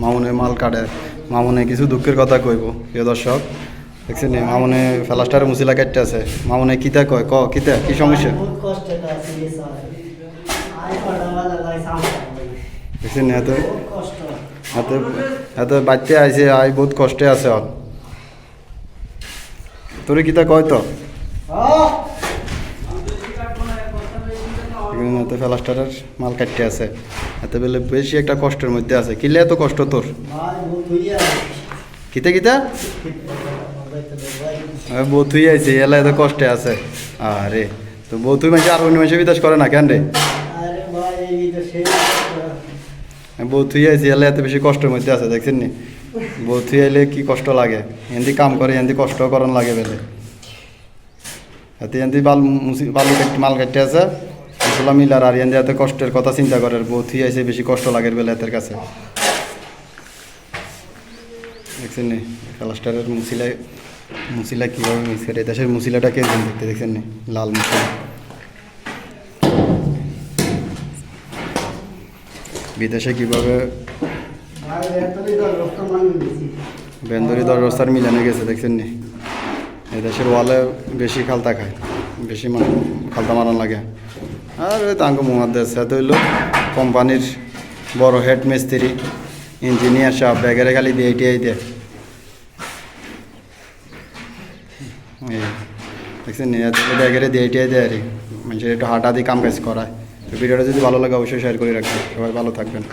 মামুনে মাল কাটে, মামুনে কিছু দুঃখের কথা কইব প্রিয় দর্শক। দেখছেন নি মামুনে ফেলাস্টারে মুসিলা কাটতে আছে, মামুনে কিতা কয় কিতা কি সমস্যা দেখছেন নি? এত এত এত বাচ্চা আইছে, আই বহুত কষ্টে আছে। তোরে কিতা কয় তো এত ফেলাস্টারের মাল কাটতে আছে, এত বেলে বেশি একটা কষ্টের মধ্যে আছে। কিলে এত কষ্ট তোর কিতা কিতা বহুত হয়ে আছে, এলা এত কষ্টে আছে। আরে তো বহুত মাসে আর অন্য মাসে বিদেশ করে না কেন রে? বহুত হয়ে আছে, এলা এত বেশি কষ্টের মধ্যে আছে। দেখছেন নি বহুত হয়ে এলে কি কষ্ট লাগে, এমনি কাম করে এমনি কষ্ট করন লাগে বেলে। এতে এমনি বালু মাল কাটতে আছে মশলা মিলার, আর এমনি এত কষ্টের কথা চিন্তা করে বহুত হয়ে আছে, বেশি কষ্ট লাগে বেলে এতের কাছে। দেখছেন নি ফেলাস্টারের মুসিলা কীভাবে মিক্স করে, দেশের মুসিলাটা কে দেখতে দেখছেন নি, লাল মুসিলা। বিদেশে কীভাবে বেন্দরি 10 বস্তার মিলানে গেছে দেখছেন নি। এই দেশের ওয়ালে বেশি খালতা খায়, বেশি খালতা মারান লাগে। আর ওই তাঙ্গ মুহাদ দেশ এত হইল কোম্পানির বড় হেড মিস্ত্রি ইঞ্জিনিয়ার সাহেব ব্যাগেরে খালি দিয়ে এটিআই দেয়। দেখছেন নি ব্যাগেরে দিয়ে এটিআই দেয় আর মানুষের একটু হাঁটা দিয়ে কাম কাজ করায়। তো ভিডিওটা যদি ভালো লাগে অবশ্যই শেয়ার করে রাখবেন। সবাই ভালো থাকবেন।